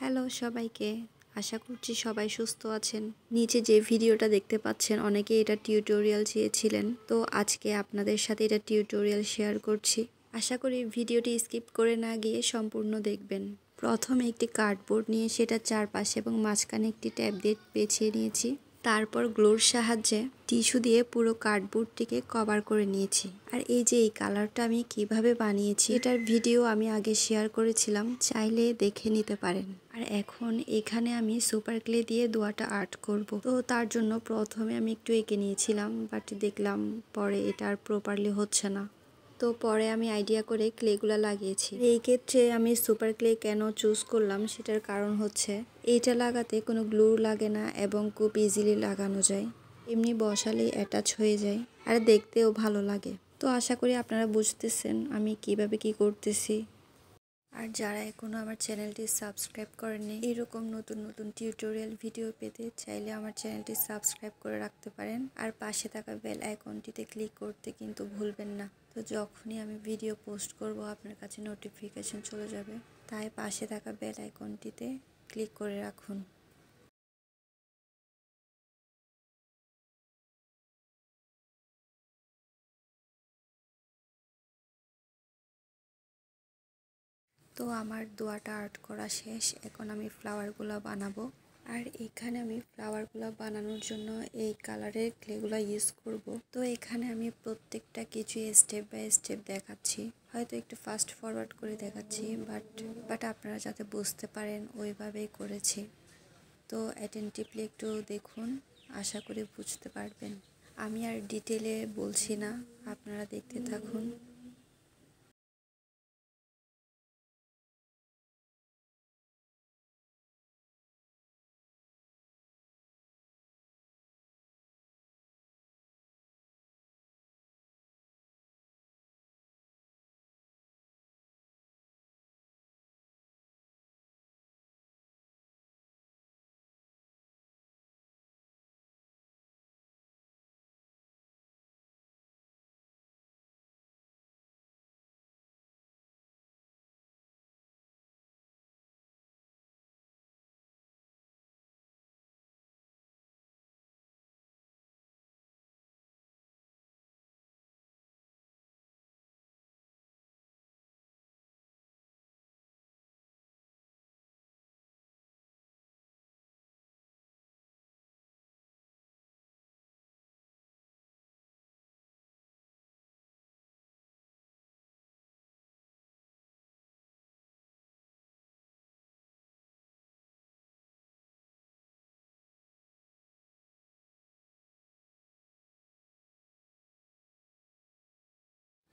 Hello সবাইকে, আশা করছি সবাই সুস্থ আছেন। নিচে যে ভিডিওটা দেখতে পাচ্ছেন অনেকে এটা টিউটোরিয়াল চেয়েছিলেন, তো আজকে আপনাদের সাথে এটা টিউটোরিয়াল শেয়ার করছি। আশা করি ভিডিওটি স্কিপ করে না গিয়ে সম্পূর্ণ দেখবেন। প্রথমে একটি কার্ডবোর্ড নিয়ে সেটা চারপাশে এবং মাঝখানে একটি ট্যাপ দিয়ে পেঁচিয়ে নিয়েছি। তারপর গ্লুর সাহায্যে টিস্যু দিয়ে পুরো কার্ডবোর্ডটিকে কভার করে নিয়েছি। আর এই যে এই কালারটা আমি কিভাবে বানিয়েছি এটার ভিডিও আমি আগে শেয়ার করেছিলাম, চাইলে দেখে নিতে পারেন। আর এখন এখানে আমি সুপার ক্লে দিয়ে দোয়াটা আর্ট করব। তো তার জন্য প্রথমে আমি একটু এঁকে নিয়েছিলাম, বাট দেখলাম পরে এটা আর প্রপারলি হচ্ছে না। তো পরে আমি আইডিয়া করে ক্লেগুলো লাগিয়েছি। এই ক্ষেত্রে আমি সুপার ক্লে কেন চুজ করলাম সেটার কারণ হচ্ছে এইটা লাগাতে কোনো গ্লু লাগে না এবং খুব ইজিলি লাগানো যায়, এমনি বসালেই অ্যাটাচ হয়ে যায় আর দেখতেও ভালো লাগে। তো আশা করি আপনারা বুঝতেছেন আমি কিভাবে কি করতেছি। আর যারা এখনো আমার চ্যানেলটি সাবস্ক্রাইব করেননি, এরকম নতুন নতুন টিউটোরিয়াল ভিডিও পেতে চাইলে আমার চ্যানেলটি সাবস্ক্রাইব করে রাখতে পারেন। আর পাশে থাকা বেল আইকনটিতে ক্লিক করতে কিন্তু ভুলবেন না। তো যখনই আমি ভিডিও পোস্ট করব আপনার কাছে নোটিফিকেশন চলে যাবে, তাই পাশে থাকা বেল আইকনটিতে ক্লিক করে রাখুন। তো আমার দোয়াটা আর্ট করা শেষ, এখন আমি ফ্লাওয়ারগুলো বানাবো। আর এখানে আমি ফ্লাওয়ারগুলো বানানোর জন্য এই কালারের ক্লেগুলো ইউজ করব। তো এখানে আমি প্রত্যেকটা কিছু স্টেপ বাই স্টেপ দেখাচ্ছি, হয়তো একটু ফাস্ট ফরওয়ার্ড করে দেখাচ্ছি, বাট আপনারা যাতে বুঝতে পারেন ওইভাবেই করেছি। তো অ্যাটেনটিভলি একটু দেখুন, আশা করি বুঝতে পারবেন। আমি আর ডিটেলে বলছি না, আপনারা দেখতে থাকুন।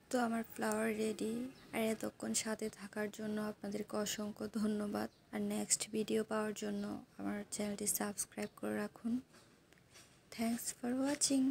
তো আমার ফ্লাওয়ার রেডি। আর এতক্ষণ সাথে থাকার জন্য আপনাদেরকে অসংখ্য ধন্যবাদ। আর নেক্সট ভিডিও পাওয়ার জন্য আমার চ্যানেলটি সাবস্ক্রাইব করে রাখুন। Thanks for watching.